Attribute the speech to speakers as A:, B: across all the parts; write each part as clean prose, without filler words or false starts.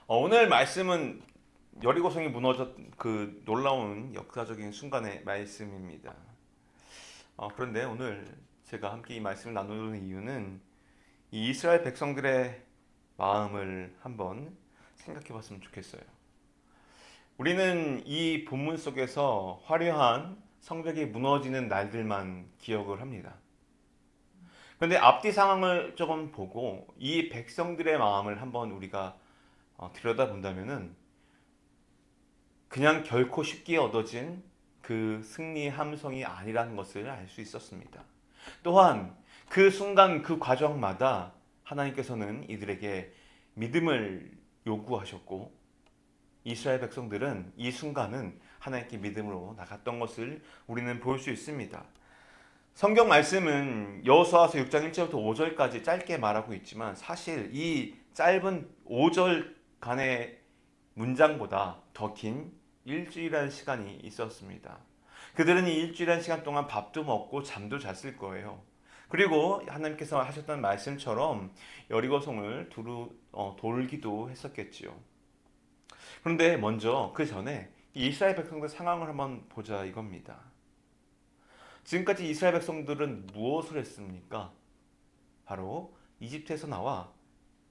A: 오늘 말씀은 여리고성이 무너졌 그 놀라운 역사적인 순간의 말씀입니다. 그런데 오늘 제가 함께 이 말씀을 나누는 이유는 이 이스라엘 백성들의 마음을 한번 생각해 봤으면 좋겠어요. 우리는 이 본문 속에서 화려한 성벽이 무너지는 날들만 기억을 합니다. 그런데 앞뒤 상황을 조금 보고 이 백성들의 마음을 한번 우리가 들여다본다면은 그냥 결코 쉽게 얻어진 그 승리의 함성이 아니라는 것을 알 수 있었습니다. 또한 그 순간 그 과정마다 하나님께서는 이들에게 믿음을 요구하셨고 이스라엘 백성들은 이 순간은 하나님께 믿음으로 나갔던 것을 우리는 볼 수 있습니다. 성경 말씀은 여호수아서 6장 1절부터 5절까지 짧게 말하고 있지만 사실 이 짧은 5절간의 문장보다 더 긴 일주일이라는 시간이 있었습니다. 그들은 이 일주일이라는 시간 동안 밥도 먹고 잠도 잤을 거예요. 그리고 하나님께서 하셨던 말씀처럼 여리고성을 돌기도 했었겠지요. 그런데 먼저 그 전에 이스라엘 백성들 상황을 한번 보자 이겁니다. 지금까지 이스라엘 백성들은 무엇을 했습니까? 바로 이집트에서 나와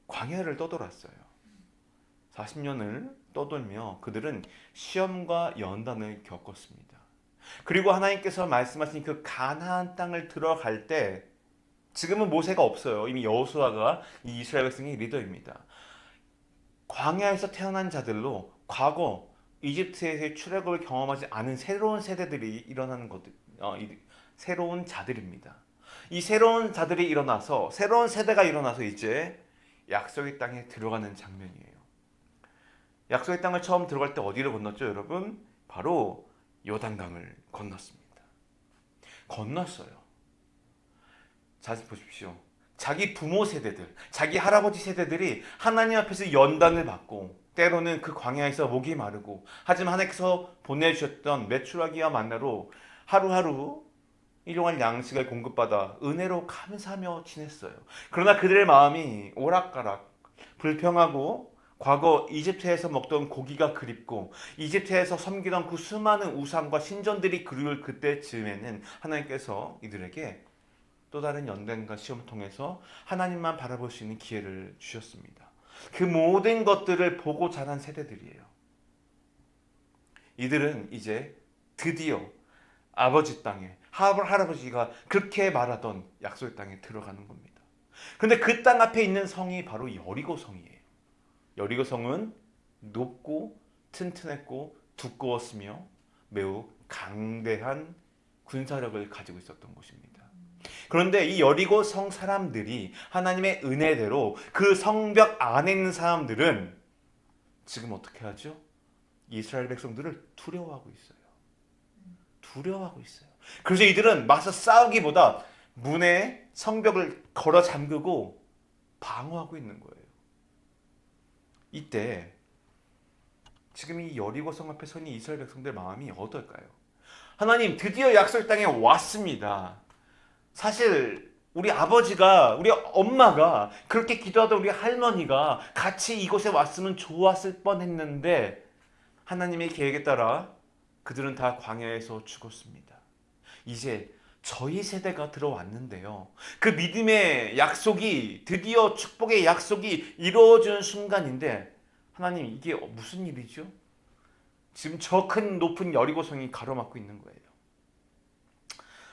A: 광야를 떠돌았어요. 40년을 떠돌며 그들은 시험과 연단을 겪었습니다. 그리고 하나님께서 말씀하신 그 가나안 땅을 들어갈 때 지금은 모세가 없어요. 이미 여호수아가 이 이스라엘 백성의 리더입니다. 광야에서 태어난 자들로 과거 이집트에서의 출애굽을 경험하지 않은 새로운 세대들이 일어나는 것들, 새로운 자들입니다. 이 새로운 자들이 일어나서 새로운 세대가 일어나서 이제 약속의 땅에 들어가는 장면이에요. 약속의 땅을 처음 들어갈 때 어디를 건넜죠, 여러분? 바로 요단강을 건넜습니다. 건넜어요. 잘 보십시오. 자기 부모 세대들, 자기 할아버지 세대들이 하나님 앞에서 연단을 받고 때로는 그 광야에서 목이 마르고 하지만 하나님께서 보내주셨던 메추라기와 만나로 하루하루 일용할 양식을 공급받아 은혜로 감사하며 지냈어요. 그러나 그들의 마음이 오락가락 불평하고 과거 이집트에서 먹던 고기가 그립고 이집트에서 섬기던 그 수많은 우상과 신전들이 그리울 그때쯤에는 하나님께서 이들에게 또 다른 연단과 시험을 통해서 하나님만 바라볼 수 있는 기회를 주셨습니다. 그 모든 것들을 보고 자란 세대들이에요. 이들은 이제 드디어 아버지 땅에 할아버지가 그렇게 말하던 약속의 땅에 들어가는 겁니다. 근데 그 땅 앞에 있는 성이 바로 여리고 성이에요. 여리고 성은 높고 튼튼했고 두꺼웠으며 매우 강대한 군사력을 가지고 있었던 곳입니다. 그런데 이 여리고 성 사람들이 하나님의 은혜대로 그 성벽 안에 있는 사람들은 지금 어떻게 하죠? 이스라엘 백성들을 두려워하고 있어요. 두려워하고 있어요. 그래서 이들은 맞서 싸우기보다 문에 성벽을 걸어 잠그고 방어하고 있는 거예요. 이때 지금 이 여리고성 앞에 선 이스라엘 백성들 마음이 어떨까요? 하나님 드디어 약속 땅에 왔습니다. 사실 우리 아버지가 우리 엄마가 그렇게 기도하던 우리 할머니가 같이 이곳에 왔으면 좋았을 뻔했는데 하나님의 계획에 따라 그들은 다 광야에서 죽었습니다. 이제 저희 세대가 들어왔는데요. 그 믿음의 약속이 드디어 축복의 약속이 이루어지는 순간인데 하나님 이게 무슨 일이죠? 지금 저 큰 높은 여리고성이 가로막고 있는 거예요.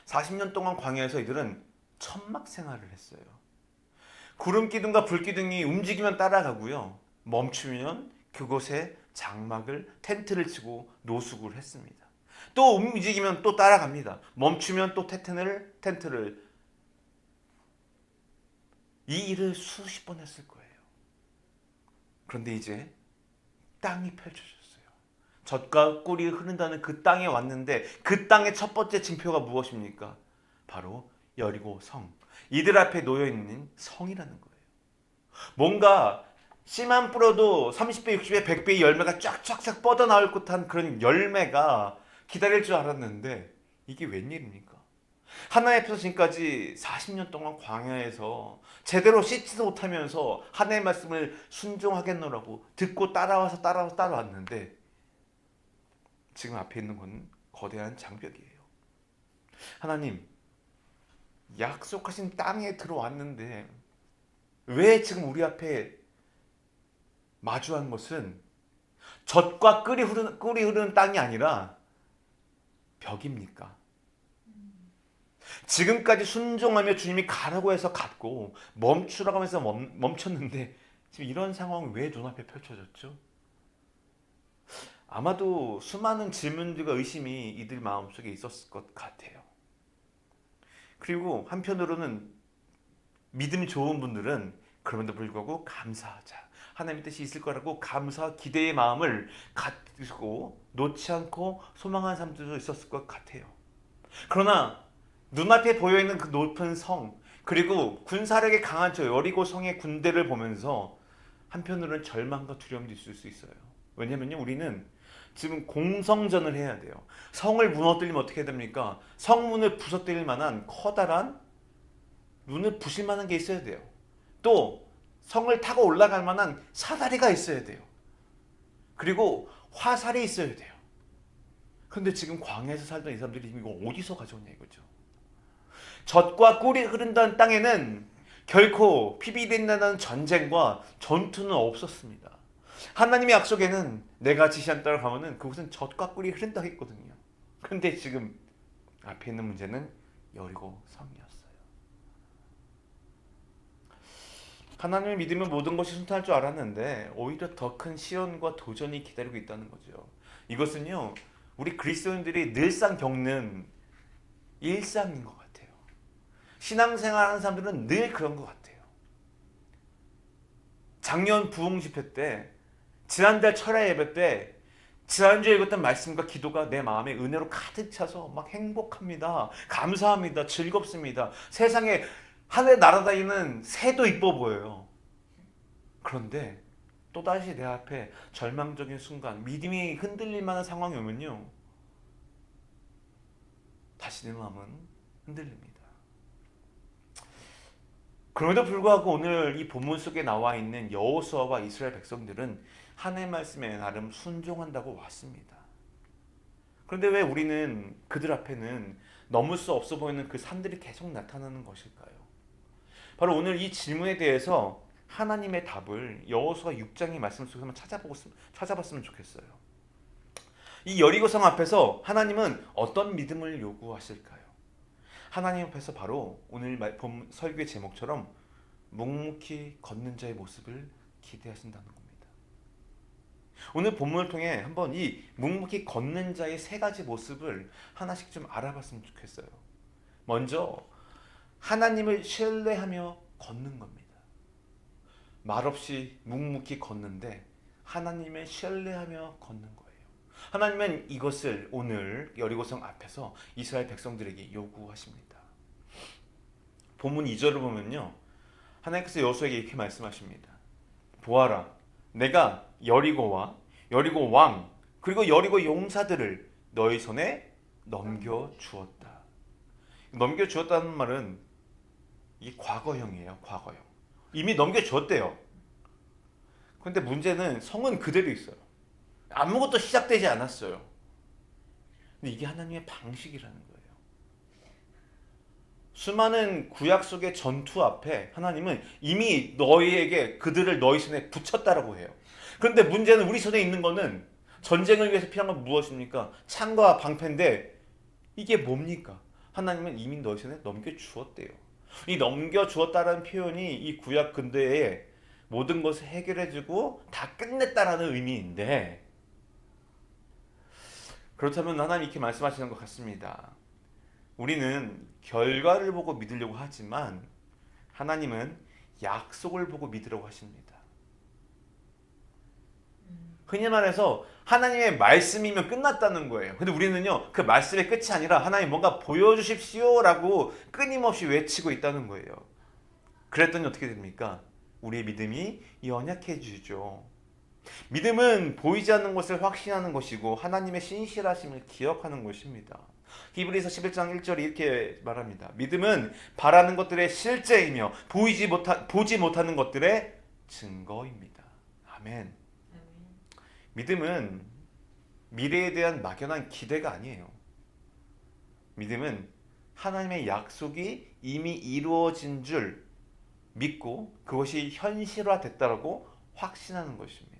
A: 40년 동안 광야에서 이들은 천막 생활을 했어요. 구름 기둥과 불 기둥이 움직이면 따라가고요. 멈추면 그곳에 장막을 텐트를 치고 노숙을 했습니다. 또 움직이면 또 따라갑니다. 멈추면 또 텐트를 이 일을 수십 번 했을 거예요. 그런데 이제 땅이 펼쳐졌어요. 젖과 꿀이 흐른다는 그 땅에 왔는데 그 땅의 첫 번째 징표가 무엇입니까? 바로 여리고 성. 이들 앞에 놓여 있는 성이라는 거예요. 뭔가 씨만 뿌려도 30배, 60배, 100배의 열매가 쫙쫙쫙 뻗어나올 듯한 그런 열매가 기다릴 줄 알았는데 이게 웬일입니까? 하나님 앞에서 지금까지 40년 동안 광야에서 제대로 씻지도 못하면서 하나님의 말씀을 순종하겠노라고 듣고 따라왔는데 지금 앞에 있는 건 거대한 장벽이에요. 하나님, 약속하신 땅에 들어왔는데 왜 지금 우리 앞에 마주한 것은 젖과 꿀이 흐르는 땅이 아니라 벽입니까? 지금까지 순종하며 주님이 가라고 해서 갔고 멈추라고 하면서 멈췄는데 지금 이런 상황이 왜 눈앞에 펼쳐졌죠? 아마도 수많은 질문들과 의심이 이들 마음속에 있었을 것 같아요. 그리고 한편으로는 믿음이 좋은 분들은 그럼에도 불구하고 감사하자, 하나님의 뜻이 있을 거라고 감사와 기대의 마음을 가지고 놓지 않고 소망하는 사람들도 있었을 것 같아요. 그러나 눈앞에 보여있는 그 높은 성, 그리고 군사력이 강한 저 여리고 성의 군대를 보면서 한편으로는 절망과 두려움도 있을 수 있어요. 왜냐면요, 우리는 지금 공성전을 해야 돼요. 성을 무너뜨리면 어떻게 해야 됩니까? 성문을 부서뜨릴 만한 커다란 문을 부실 만한 게 있어야 돼요. 또 성을 타고 올라갈 만한 사다리가 있어야 돼요. 그리고 화살이 있어야 돼요. 그런데 지금 광야에서 살던 이 사람들이 이거 어디서 가져오냐 이거죠. 젖과 꿀이 흐른다는 땅에는 결코 피비린내나는 전쟁과 전투는 없었습니다. 하나님의 약속에는 내가 지시한 따라 가면은 그곳은 젖과 꿀이 흐른다고 했거든요. 그런데 지금 앞에 있는 문제는 여리고 성이었어요. 하나님을 믿으면 모든 것이 순탄할 줄 알았는데 오히려 더 큰 시련과 도전이 기다리고 있다는 거죠. 이것은요, 우리 그리스도인들이 늘상 겪는 일상인 것 같아요. 신앙생활하는 사람들은 늘 그런 것 같아요. 작년 부흥 집회 때, 지난달 철야 예배 때, 지난주에 읽었던 말씀과 기도가 내 마음에 은혜로 가득 차서 막 행복합니다. 감사합니다. 즐겁습니다. 세상에 하늘에 날아다니는 새도 이뻐 보여요. 그런데 또다시 내 앞에 절망적인 순간, 믿음이 흔들릴 만한 상황이 오면요, 다시 내 마음은 흔들립니다. 그럼에도 불구하고 오늘 이 본문 속에 나와 있는 여호수아와 이스라엘 백성들은 하나님의 말씀에 나름 순종한다고 왔습니다. 그런데 왜 우리는 그들 앞에는 넘을 수 없어 보이는 그 산들이 계속 나타나는 것일까요? 바로 오늘 이 질문에 대해서 하나님의 답을 여호수아 6장의 말씀 속에서 한번 찾아봤으면 좋겠어요. 이 여리고성 앞에서 하나님은 어떤 믿음을 요구하실까요? 하나님 앞에서 바로 오늘 본 설교의 제목처럼 묵묵히 걷는 자의 모습을 기대하신다는 겁니다. 오늘 본문을 통해 한번 이 묵묵히 걷는 자의 세 가지 모습을 하나씩 좀 알아봤으면 좋겠어요. 먼저 하나님을 신뢰하며 걷는 겁니다. 말없이 묵묵히 걷는데 하나님을 신뢰하며 걷는 거예요. 하나님은 이것을 오늘 여리고성 앞에서 이스라엘 백성들에게 요구하십니다. 본문 2절을 보면요, 하나님께서 여호수아에게 이렇게 말씀하십니다. 보아라, 내가 여리고와 여리고 왕 그리고 여리고 용사들을 너희 손에 넘겨주었다. 넘겨주었다는 말은 이 과거형이에요. 과거형. 이미 넘겨주었대요. 그런데 문제는 성은 그대로 있어요. 아무것도 시작되지 않았어요. 근데 이게 하나님의 방식이라는 거예요. 수많은 구약 속의 전투 앞에 하나님은 이미 너희에게 그들을 너희 손에 붙였다라고 해요. 그런데 문제는 우리 손에 있는 거는 전쟁을 위해서 필요한 건 무엇입니까? 창과 방패인데 이게 뭡니까? 하나님은 이미 너희 손에 넘겨주었대요. 이 넘겨주었다라는 표현이 이 구약 근대에 모든 것을 해결해주고 다 끝냈다라는 의미인데, 그렇다면 하나님 이렇게 말씀하시는 것 같습니다. 우리는 결과를 보고 믿으려고 하지만 하나님은 약속을 보고 믿으려고 하십니다. 흔히 말해서 하나님의 말씀이면 끝났다는 거예요. 근데 우리는요, 그 말씀의 끝이 아니라 하나님 뭔가 보여주십시오라고 끊임없이 외치고 있다는 거예요. 그랬더니 어떻게 됩니까? 우리의 믿음이 연약해지죠. 믿음은 보이지 않는 것을 확신하는 것이고 하나님의 신실하심을 기억하는 것입니다. 히브리서 11장 1절이 이렇게 말합니다. 믿음은 바라는 것들의 실제이며 보지 못하는 것들의 증거입니다. 아멘. 믿음은 미래에 대한 막연한 기대가 아니에요. 믿음은 하나님의 약속이 이미 이루어진 줄 믿고 그것이 현실화됐다라고 확신하는 것입니다.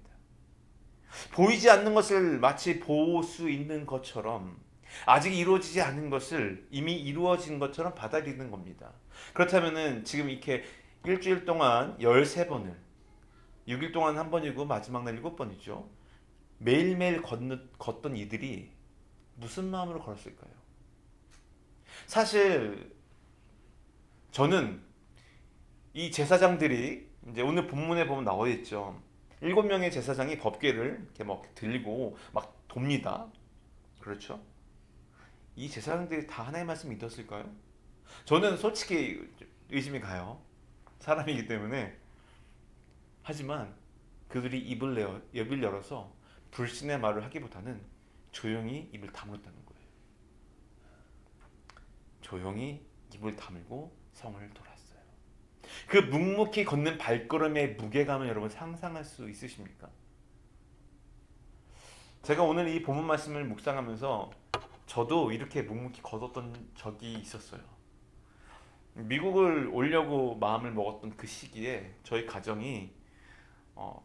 A: 보이지 않는 것을 마치 볼 수 있는 것처럼 아직 이루어지지 않은 것을 이미 이루어진 것처럼 받아들이는 겁니다. 그렇다면은 지금 이렇게 일주일 동안 13번을 6일 동안 한 번이고 마지막 날 7번이죠. 매일매일 걷던 이들이 무슨 마음으로 걸었을까요? 사실 저는 이 제사장들이 이제 오늘 본문에 보면 나와 있죠. 7명의 제사장이 법궤를 이렇게 막 들고 막 돕니다. 그렇죠? 이 제사장들이 다 하나님의 말씀 믿었을까요? 저는 솔직히 의심이 가요. 사람이기 때문에. 하지만 그들이 입을 열어서 불신의 말을 하기보다는 조용히 입을 다물었다는 거예요. 조용히 입을 다물고 성을 돌았어요. 그 묵묵히 걷는 발걸음의 무게감을 여러분 상상할 수 있으십니까? 제가 오늘 이 본문 말씀을 묵상하면서 저도 이렇게 묵묵히 걸었던 적이 있었어요. 미국을 오려고 마음을 먹었던 그 시기에 저희 가정이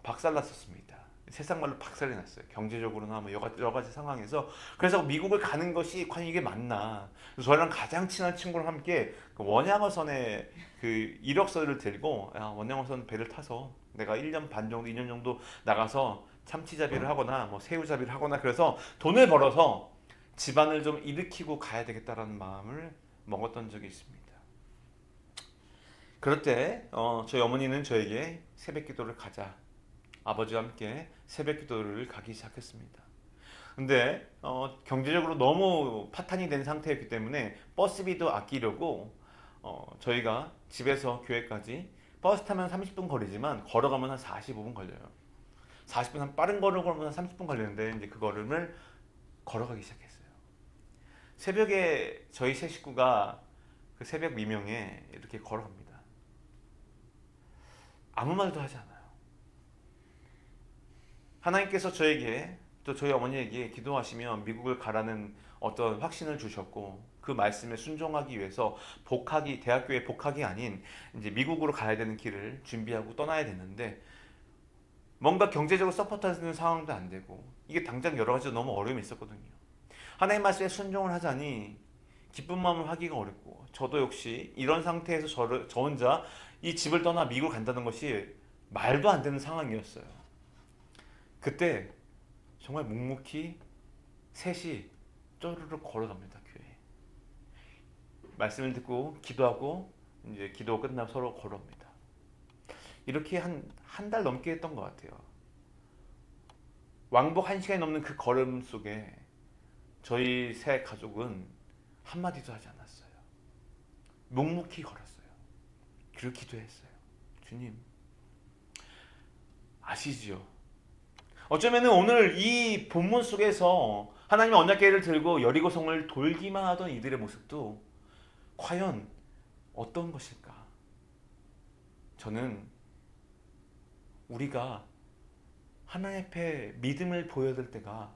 A: 박살났었습니다. 세상 말로 박살이 났어요. 경제적으로나 뭐 여러 가지 상황에서. 그래서 미국을 가는 것이 과연 이게 맞나. 저랑 가장 친한 친구랑 함께 그 원양어선에 그 이력서를 들고 원양어선 배를 타서 내가 1년 반 정도 2년 정도 나가서 참치잡이를 하거나 뭐 새우잡이를 하거나 그래서 돈을 벌어서 집안을 좀 일으키고 가야 되겠다라는 마음을 먹었던 적이 있습니다. 그럴 때 저희 어머니는 저에게 새벽기도를 가자. 아버지와 함께 새벽기도를 가기 시작했습니다. 근데 경제적으로 너무 파탄이 된 상태였기 때문에 버스비도 아끼려고 저희가 집에서 교회까지 버스 타면 30분 거리지만 걸어가면 한 45분 걸려요. 40분 한 빠른 걸음을 걸으면 한 30분 걸리는데 이제 그 걸음을 걸어가기 시작했어요. 새벽에 저희 세 식구가 그 새벽 미명에 이렇게 걸어갑니다. 아무 말도 하지 않아요. 하나님께서 저에게 또 저희 어머니에게 기도하시며 미국을 가라는 어떤 확신을 주셨고 그 말씀에 순종하기 위해서 대학교에 복학이 아닌 이제 미국으로 가야 되는 길을 준비하고 떠나야 되는데 뭔가 경제적으로 서포트하는 상황도 안 되고 이게 당장 여러 가지 너무 어려움이 있었거든요. 하나님 말씀에 순종을 하자니 기쁜 마음을 하기가 어렵고 저도 역시 이런 상태에서 저 혼자 이 집을 떠나 미국을 간다는 것이 말도 안 되는 상황이었어요. 그때 정말 묵묵히 셋이 쪼르르 걸어갑니다. 교회에. 말씀을 듣고 기도하고 이제 기도 끝나고 서로 걸어옵니다. 이렇게 한 달 넘게 했던 것 같아요. 왕복 1시간이 넘는 그 걸음 속에 저희 세 가족은 한마디도 하지 않았어요. 묵묵히 걸었어요. 그리고 기도했어요. 주님, 아시지요? 어쩌면 오늘 이 본문 속에서 하나님의 언약궤를 들고 여리고성을 돌기만 하던 이들의 모습도 과연 어떤 것일까? 저는 우리가 하나님 앞에 믿음을 보여야 될 때가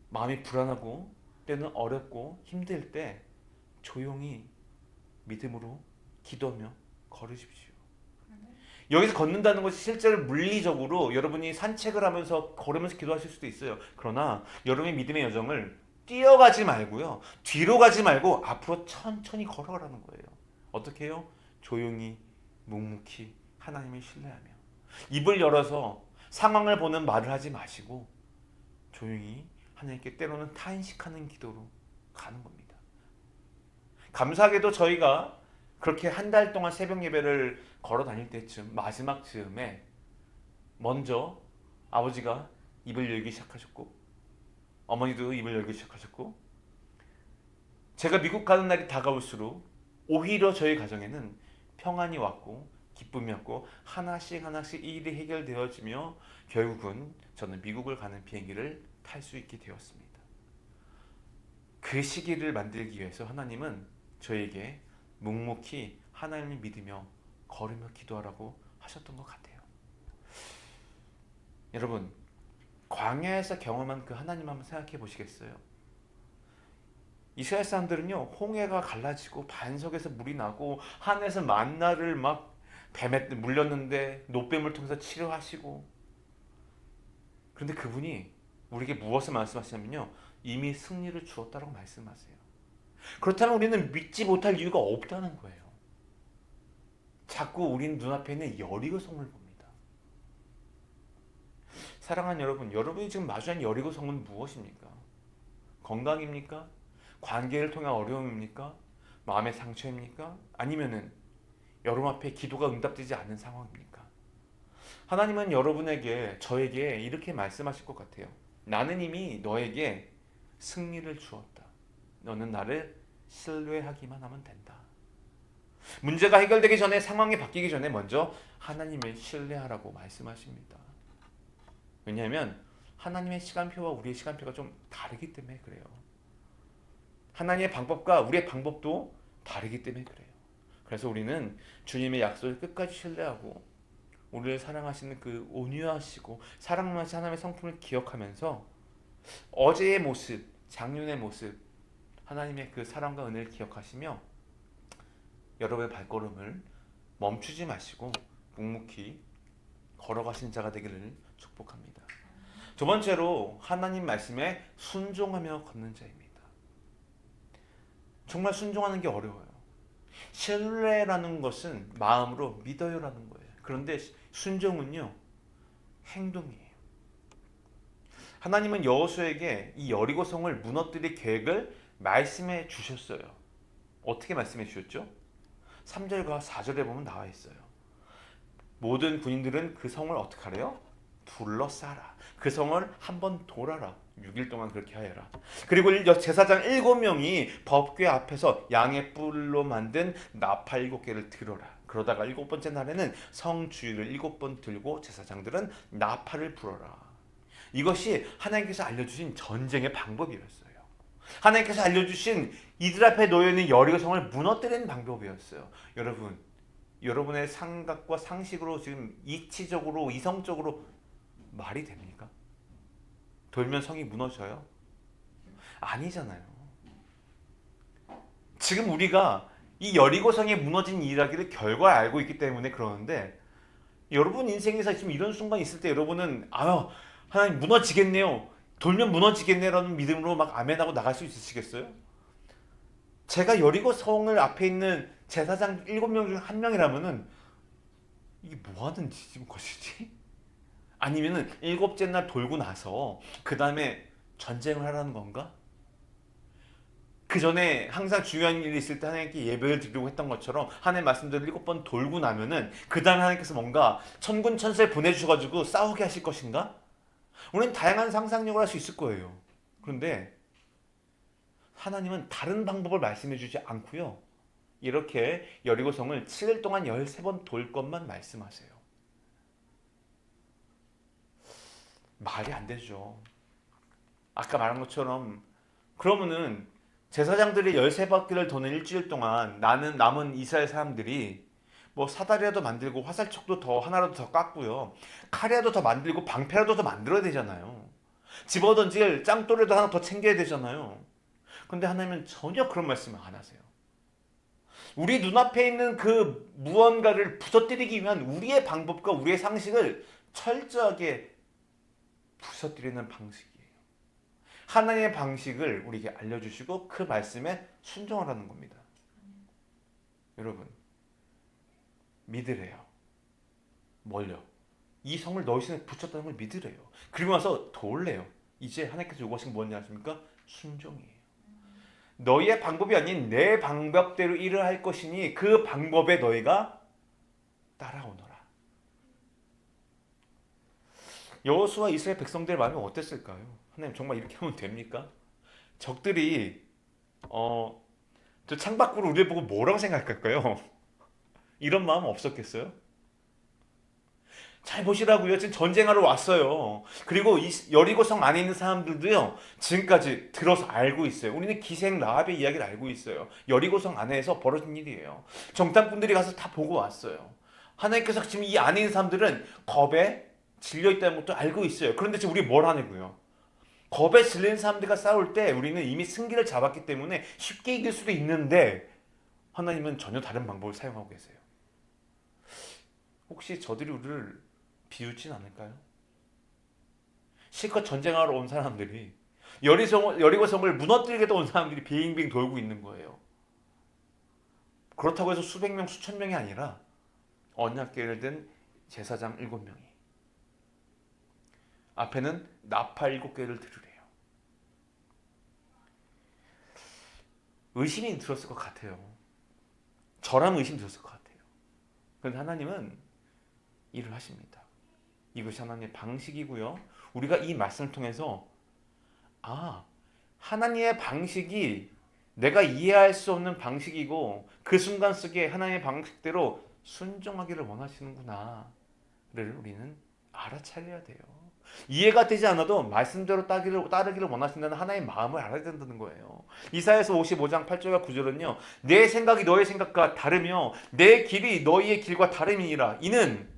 A: 마음이 불안하고 때는 어렵고 힘들 때 조용히 믿음으로 기도하며 걸으십시오. 여기서 걷는다는 것이 실제로 물리적으로 여러분이 산책을 하면서 걸으면서 기도하실 수도 있어요. 그러나 여러분의 믿음의 여정을 뛰어가지 말고요. 뒤로 가지 말고 앞으로 천천히 걸어가라는 거예요. 어떻게 해요? 조용히 묵묵히 하나님을 신뢰하며 입을 열어서 상황을 보는 말을 하지 마시고 조용히 하나님께 때로는 탄식하는 기도로 가는 겁니다. 감사하게도 저희가 그렇게 한 달 동안 새벽 예배를 걸어 다닐 때쯤 마지막 즈음에 먼저 아버지가 입을 열기 시작하셨고 어머니도 입을 열기 시작하셨고 제가 미국 가는 날이 다가올수록 오히려 저희 가정에는 평안이 왔고 기쁨이었고 하나씩 하나씩 이 일이 해결되어지며 결국은 저는 미국을 가는 비행기를 탈 수 있게 되었습니다. 그 시기를 만들기 위해서 하나님은 저에게 묵묵히 하나님을 믿으며 걸으며 기도하라고 하셨던 것 같아요. 여러분, 광야에서 경험한 그 하나님 한번 생각해 보시겠어요? 이스라엘 사람들은요, 홍해가 갈라지고 반석에서 물이 나고 하늘에서 만나를 막 뱀에 물렸는데 노뱀을 통해서 치료하시고, 그런데 그분이 우리에게 무엇을 말씀하시냐면요, 이미 승리를 주었다고 말씀하세요. 그렇다면 우리는 믿지 못할 이유가 없다는 거예요. 자꾸 우리는 눈앞에 있는 여리고성을 봅니다. 사랑하는 여러분, 여러분이 지금 마주한 여리고성은 무엇입니까? 건강입니까? 관계를 통한 어려움입니까? 마음의 상처입니까? 아니면은 여러분 앞에 기도가 응답되지 않는 상황입니까? 하나님은 여러분에게, 저에게 이렇게 말씀하실 것 같아요. 나는 이미 너에게 승리를 주었다. 너는 나를 신뢰하기만 하면 된다. 문제가 해결되기 전에, 상황이 바뀌기 전에 먼저 하나님을 신뢰하라고 말씀하십니다. 왜냐하면 하나님의 시간표와 우리의 시간표가 좀 다르기 때문에 그래요. 하나님의 방법과 우리의 방법도 다르기 때문에 그래요. 그래서 우리는 주님의 약속을 끝까지 신뢰하고 우리를 사랑하시는 그 온유하시고 사랑하시는 하나님의 성품을 기억하면서 어제의 모습, 작년의 모습, 하나님의 그 사랑과 은혜를 기억하시며 여러분의 발걸음을 멈추지 마시고 묵묵히 걸어가신 자가 되기를 축복합니다. 두 번째로 하나님 말씀에 순종하며 걷는 자입니다. 정말 순종하는 게 어려워요. 신뢰라는 것은 마음으로 믿어요라는 거예요. 그런데 순종은요, 행동이에요. 하나님은 여호수아에게 이 여리고성을 무너뜨릴 계획을 말씀해 주셨어요. 어떻게 말씀해 주셨죠? 3절과 4절에 보면 나와 있어요. 모든 군인들은 그 성을 어떻게 하래요? 둘러싸라. 그 성을 한번 돌아라. 6일 동안 그렇게 하여라. 그리고 제사장 7명이 법궤 앞에서 양의 뿔로 만든 나팔 7개를 들어라. 그러다가 7번째 날에는 성 주위를 7번 들고 제사장들은 나팔을 불어라. 이것이 하나님께서 알려주신 전쟁의 방법이었어요. 하나님께서 알려주신 이들 앞에 놓여있는 여리고성을 무너뜨리는 방법이었어요. 여러분, 여러분의 생각과 상식으로 지금 이치적으로, 이성적으로 말이 됩니까? 돌면 성이 무너져요? 아니잖아요. 지금 우리가 이 여리고성이 무너진 이야기를 결과에 알고 있기 때문에 그러는데, 여러분 인생에서 지금 이런 순간이 있을 때 여러분은 하나님 무너지겠네요, 돌면 무너지겠네라는 믿음으로 막 아멘하고 나갈 수 있으시겠어요? 제가 여리고성을 앞에 있는 제사장 7명 중 한 명이라면은 이게 뭐하는 지금 것이지? 아니면은 7째 날 돌고 나서 그 다음에 전쟁을 하라는 건가? 그 전에 항상 중요한 일이 있을 때 하나님께 예배를 드리고 했던 것처럼 하나님 말씀대로 7번 돌고 나면은 그 다음에 하나님께서 뭔가 천군 천사를 보내주셔가지고 싸우게 하실 것인가? 우리는 다양한 상상력을 할 수 있을 거예요. 그런데 하나님은 다른 방법을 말씀해 주지 않고요, 이렇게 여리고성을 7일 동안 13번 돌 것만 말씀하세요. 말이 안 되죠. 아까 말한 것처럼 그러면은 제사장들이 13바퀴를 도는 일주일 동안 남은 이스라엘 사람들이 뭐 사다리라도 만들고 화살촉도 하나라도 더 깎고요, 칼이라도 더 만들고 방패라도 더 만들어야 되잖아요. 집어던질 짱돌이라도 하나 더 챙겨야 되잖아요. 근데 하나님은 전혀 그런 말씀을 안 하세요. 우리 눈앞에 있는 그 무언가를 부서뜨리기 위한 우리의 방법과 우리의 상식을 철저하게 부서뜨리는 방식이에요. 하나님의 방식을 우리에게 알려주시고 그 말씀에 순종하라는 겁니다. 여러분, 믿으래요. 뭘요? 이 성을 너희 손에 붙였다는 걸 믿으래요. 그리고 나서 도울래요. 이제 하나님께서 요구하신 게 뭔지 아십니까? 순종이에요. 너희의 방법이 아닌 내 방법대로 일을 할 것이니 그 방법에 너희가 따라오너라. 여호수아 이스라엘 백성들의 마음이 어땠을까요? 하나님 정말 이렇게 하면 됩니까? 적들이 저 창밖으로 우리를 보고 뭐라고 생각할까요? 이런 마음 없었겠어요? 잘 보시라고요. 지금 전쟁하러 왔어요. 그리고 이 여리고성 안에 있는 사람들도요, 지금까지 들어서 알고 있어요. 우리는 기생 라합의 이야기를 알고 있어요. 여리고성 안에서 벌어진 일이에요. 정탐꾼들이 가서 다 보고 왔어요. 하나님께서 지금 이 안에 있는 사람들은 겁에 질려 있다는 것도 알고 있어요. 그런데 지금 우리 뭘 하냐고요? 겁에 질린 사람들과 싸울 때 우리는 이미 승기를 잡았기 때문에 쉽게 이길 수도 있는데 하나님은 전혀 다른 방법을 사용하고 계세요. 혹시 저들이 우리를 비웃진 않을까요? 실컷 전쟁하러 온 사람들이 여리고성을 무너뜨리겠다 온 사람들이 빙빙 돌고 있는 거예요. 그렇다고 해서 수백 명, 수천 명이 아니라 언약궤를 든 제사장 7명이 앞에는 나팔 7개를 들으래요. 의심이 들었을 것 같아요. 저라면 의심 들었을 것 같아요. 그런데 하나님은 일을 하십니다. 이것이 하나님의 방식이고요. 우리가 이 말씀을 통해서 하나님의 방식이 내가 이해할 수 없는 방식이고 그 순간 속에 하나님의 방식대로 순종하기를 원하시는구나를 우리는 알아차려야 돼요. 이해가 되지 않아도 말씀대로 따르기를 원하신다는 하나님의 마음을 알아야 된다는 거예요. 이사야서 55장 8절과 9절은요. 내 생각이 너의 생각과 다르며 내 길이 너희의 길과 다름이니라. 이는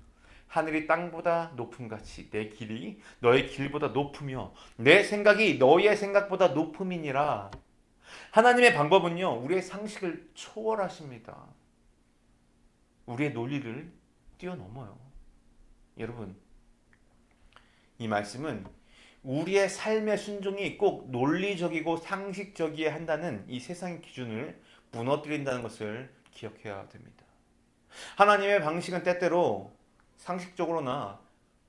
A: 하늘이 땅보다 높음같이 내 길이 너의 길보다 높으며 내 생각이 너희의 생각보다 높음이니라. 하나님의 방법은요. 우리의 상식을 초월하십니다. 우리의 논리를 뛰어넘어요. 여러분, 이 말씀은 우리의 삶의 순종이 꼭 논리적이고 상식적이어야 한다는 이 세상의 기준을 무너뜨린다는 것을 기억해야 됩니다. 하나님의 방식은 때때로 상식적으로나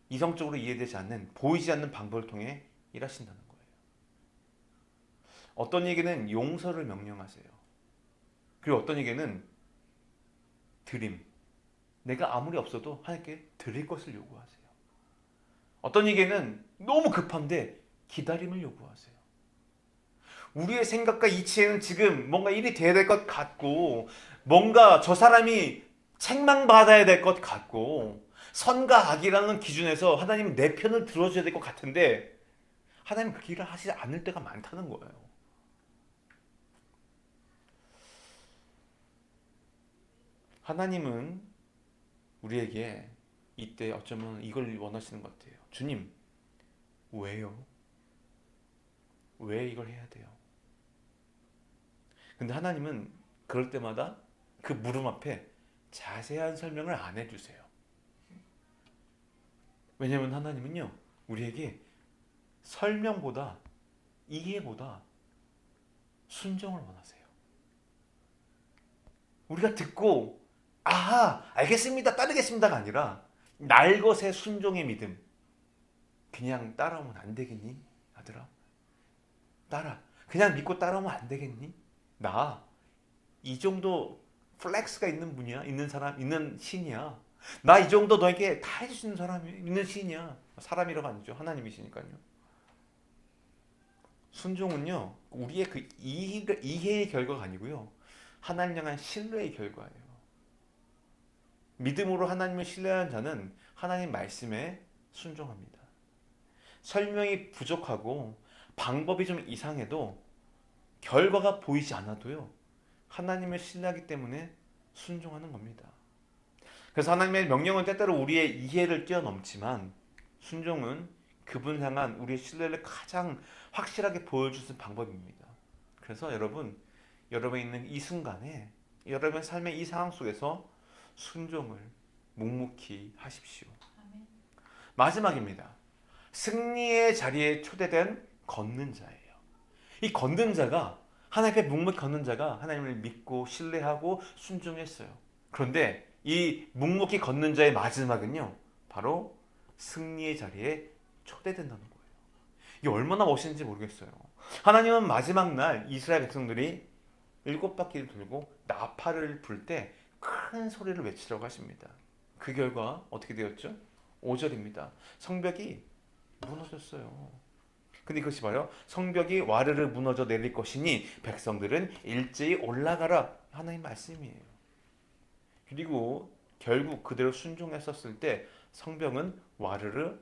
A: 이성적으로 이해되지 않는, 보이지 않는 방법을 통해 일하신다는 거예요. 어떤 얘기는 용서를 명령하세요. 그리고 어떤 얘기는 드림, 내가 아무리 없어도 하나님께 드릴 것을 요구하세요. 어떤 얘기는 너무 급한데 기다림을 요구하세요. 우리의 생각과 이치에는 지금 뭔가 일이 돼야 될 것 같고, 뭔가 저 사람이 책망받아야 될 것 같고, 선과 악이라는 기준에서 하나님은 내 편을 들어줘야 될 것 같은데 하나님은 그 일을 하시지 않을 때가 많다는 거예요. 하나님은 우리에게 이때 어쩌면 이걸 원하시는 것 같아요. 주님, 왜요? 왜 이걸 해야 돼요? 근데 하나님은 그럴 때마다 그 물음 앞에 자세한 설명을 안 해주세요. 왜냐하면 하나님은요, 우리에게 설명보다 이해보다 순종을 원하세요. 우리가 듣고 알겠습니다, 따르겠습니다가 아니라 날 것의 순종의 믿음. 그냥 따라오면 안 되겠니? 아들아, 따라. 그냥 믿고 따라오면 안 되겠니? 나 이 정도 플렉스가 있는 분이야, 있는 사람, 있는 신이야. 나 이 정도 너에게 다 해줄 수 있는 사람이 있는 신이야. 사람이라고 아니죠, 하나님이시니까요. 순종은요, 우리의 그 이해의 결과가 아니고요, 하나님 향한 신뢰의 결과예요. 믿음으로 하나님을 신뢰하는 자는 하나님 말씀에 순종합니다. 설명이 부족하고 방법이 좀 이상해도 결과가 보이지 않아도요, 하나님을 신뢰하기 때문에 순종하는 겁니다. 그래서 하나님의 명령은 때때로 우리의 이해를 뛰어넘지만 순종은 그분 향한 우리의 신뢰를 가장 확실하게 보여주는 방법입니다. 그래서 여러분, 여러분이 있는 이 순간에, 여러분의 삶의 이 상황 속에서 순종을 묵묵히 하십시오. 아멘. 마지막입니다. 승리의 자리에 초대된 걷는 자예요. 이 걷는 자가, 하나님 앞에 묵묵히 걷는 자가 하나님을 믿고 신뢰하고 순종했어요. 그런데 이 묵묵히 걷는 자의 마지막은요, 바로 승리의 자리에 초대된다는 거예요. 이게 얼마나 멋있는지 모르겠어요. 하나님은 마지막 날 이스라엘 백성들이 7바퀴를 돌고 나팔을 불 때 큰 소리를 외치라고 하십니다. 그 결과 어떻게 되었죠? 5절입니다. 성벽이 무너졌어요. 근데 이것이 봐요. 성벽이 와르르 무너져 내릴 것이니 백성들은 일제히 올라가라. 하나님 말씀이에요. 그리고 결국 그대로 순종했었을 때 성벽은 와르르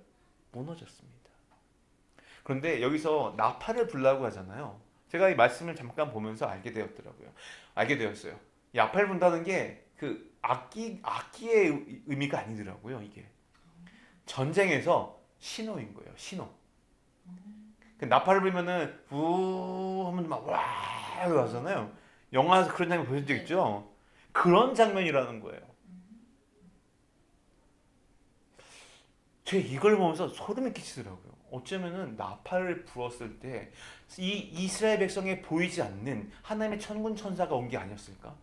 A: 무너졌습니다. 그런데 여기서 나팔을 불라고 하잖아요. 제가 이 말씀을 잠깐 보면서 알게 되었어요. 이 나팔 분다는 게 그 악기의 의미가 아니더라고요. 이게 전쟁에서 신호인 거예요. 신호. 그 나팔을 불면은 우 하면 막 와 하잖아요. 영화에서 그런 장면 보신 적 있죠? 그런 장면이라는 거예요. 제가 이걸 보면서 소름이 끼치더라고요. 어쩌면은 나팔을 불었을 때 이 이스라엘 백성에 보이지 않는 하나님의 천군 천사가 온 게 아니었을까?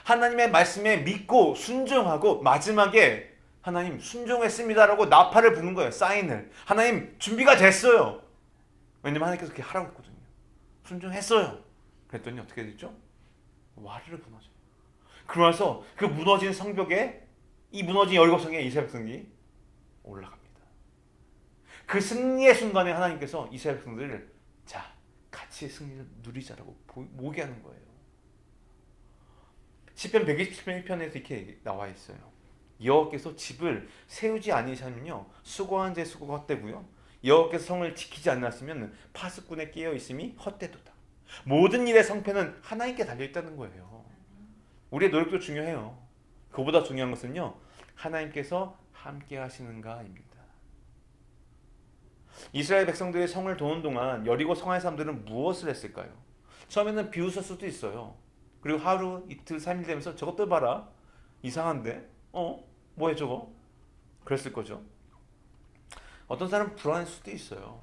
A: 하나님의 말씀에 믿고 순종하고 마지막에 하나님 순종했습니다라고 나팔을 부는 거예요. 사인을. 하나님 준비가 됐어요. 왜냐면 하나님께서 그렇게 하라고 했거든요. 순종했어요. 그랬더니 어떻게 됐죠? 와르르 무너져요. 그러면서 그 무너진 성벽에 이 무너진 여리고성에 이스라엘 백성이 올라갑니다. 그 승리의 순간에 하나님께서 이스라엘 백성들을 자 같이 승리를 누리자라고 모게 하는 거예요. 시편 127편에서 이렇게 나와 있어요. 여호와께서 집을 세우지 아니하면요 수고한 자 수고가 헛되고요 여호와께서 성을 지키지 않았으면 파수꾼의 깨어 있음이 헛되도다. 모든 일의 성패는 하나님께 달려 있다는 거예요. 우리의 노력도 중요해요. 그보다 중요한 것은요 하나님께서 함께 하시는가입니다. 이스라엘 백성들이 성을 도는 동안 여리고 성의 사람들은 무엇을 했을까요? 처음에는 비웃을 수도 있어요. 그리고 하루, 이틀, 3일 되면서 저것들 봐라. 이상한데? 뭐야 저거? 그랬을 거죠. 어떤 사람은 불안할 수도 있어요.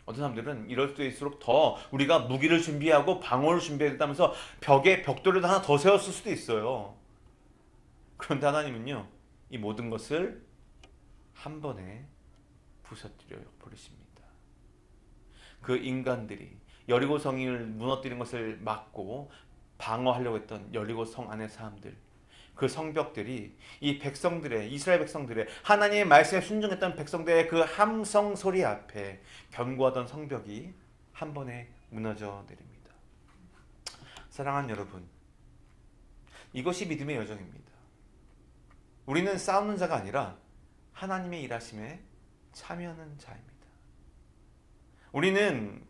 A: 어떤 사람들은 이럴 때일수록 더 우리가 무기를 준비하고 방어를 준비해야 된다면서 벽돌을 하나 더 세웠을 수도 있어요. 그런데 하나님은요. 이 모든 것을 한 번에 부서뜨려 버리십니다. 그 인간들이 여리고 성을 무너뜨린 것을 막고 방어하려고 했던 여리고 성 안의 사람들, 그 성벽들이 이 백성들의 이스라엘 백성들의 하나님의 말씀에 순종했던 백성들의 그 함성 소리 앞에 견고하던 성벽이 한 번에 무너져 내립니다. 사랑하는 여러분, 이것이 믿음의 여정입니다. 우리는 싸우는 자가 아니라 하나님의 일하심에 참여하는 자입니다. 우리는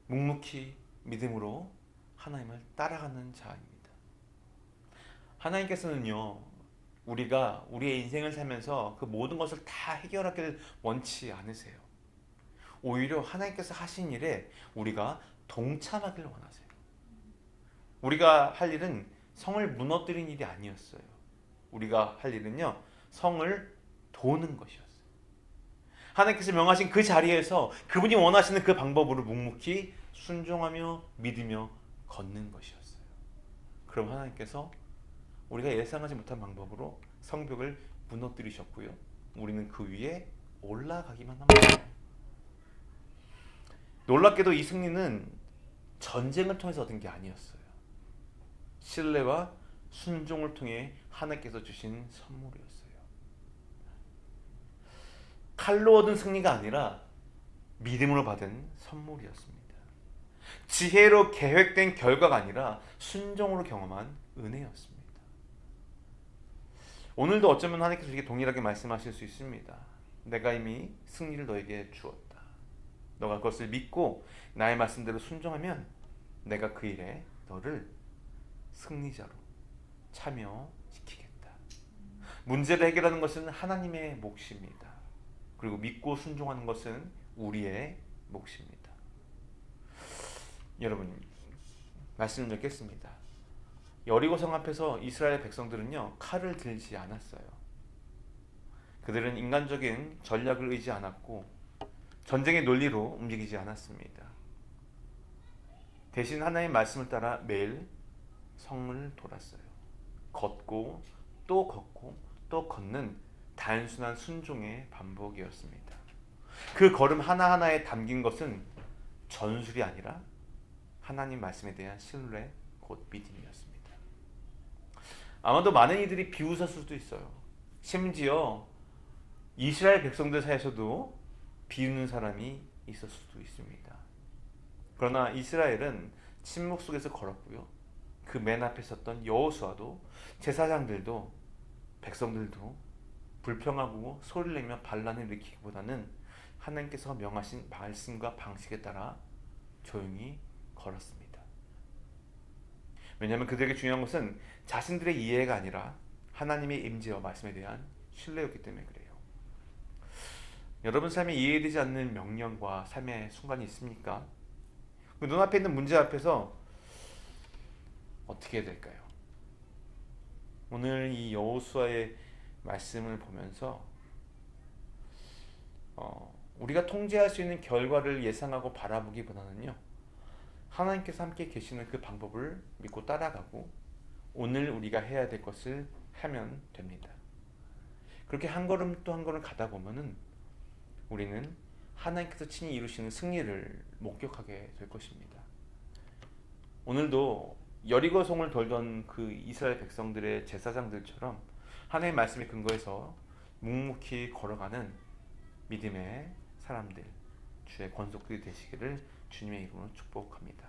A: 묵묵히 믿음으로 하나님을 따라가는 자입니다. 하나님께서는요, 우리가 우리의 인생을 살면서 그 모든 것을 다 해결하기를 원치 않으세요. 오히려 하나님께서 하신 일에 우리가 동참하기를 원하세요. 우리가 할 일은 성을 무너뜨리는 일이 아니었어요. 우리가 할 일은요, 성을 도는 것이었어요. 하나님께서 명하신 그 자리에서 그분이 원하시는 그 방법으로 묵묵히 순종하며 믿으며 걷는 것이었어요. 그럼 하나님께서 우리가 예상하지 못한 방법으로 성벽을 무너뜨리셨고요. 우리는 그 위에 올라가기만 합니다. 놀랍게도 이 승리는 전쟁을 통해서 얻은 게 아니었어요. 신뢰와 순종을 통해 하나님께서 주신 선물이었어요. 칼로 얻은 승리가 아니라 믿음으로 받은 선물이었습니다. 지혜로 계획된 결과가 아니라 순종으로 경험한 은혜였습니다. 오늘도 어쩌면 하나님께서 이렇게 동일하게 말씀하실 수 있습니다. 내가 이미 승리를 너에게 주었다. 너가 그것을 믿고 나의 말씀대로 순종하면 내가 그 일에 너를 승리자로 참여시키겠다. 문제를 해결하는 것은 하나님의 몫입니다. 그리고 믿고 순종하는 것은 우리의 몫입니다. 여러분, 말씀을 읽겠습니다. 여리고 성 앞에서 이스라엘 백성들은요 칼을 들지 않았어요. 그들은 인간적인 전략을 의지 않았고 전쟁의 논리로 움직이지 않았습니다. 대신 하나님의 말씀을 따라 매일 성을 돌았어요. 걷고 또 걷고 또 걷는 단순한 순종의 반복이었습니다. 그 걸음 하나하나에 담긴 것은 전술이 아니라 하나님 말씀에 대한 신뢰 곧 믿음이었습니다. 아마도 많은 이들이 비웃을 수도 있어요. 심지어 이스라엘 백성들 사이에서도 비웃는 사람이 있을 수도 있습니다. 그러나 이스라엘은 침묵 속에서 걸었고요. 그 맨 앞에 섰던 여호수아도 제사장들도 백성들도 불평하고 소리를 내며 반란을 일으키기보다는 하나님께서 명하신 말씀과 방식에 따라 조용히 걸었습니다. 왜냐하면 그들에게 중요한 것은 자신들의 이해가 아니라 하나님의 임재와 말씀에 대한 신뢰였기 때문에 그래요. 여러분 삶에 이해되지 않는 명령과 삶의 순간이 있습니까? 그 눈앞에 있는 문제 앞에서 어떻게 해야 될까요? 오늘 이 여호수아의 말씀을 보면서 우리가 통제할 수 있는 결과를 예상하고 바라보기보다는요, 하나님께서 함께 계시는 그 방법을 믿고 따라가고 오늘 우리가 해야 될 것을 하면 됩니다. 그렇게 한 걸음 또 한 걸음 가다 보면은 우리는 하나님께서 친히 이루시는 승리를 목격하게 될 것입니다. 오늘도 여리고성을 돌던 그 이스라엘 백성들의 제사장들처럼 하나님의 말씀에 근거해서 묵묵히 걸어가는 믿음의 사람들, 주의 권속들이 되시기를 주님의 이름으로 축복합니다.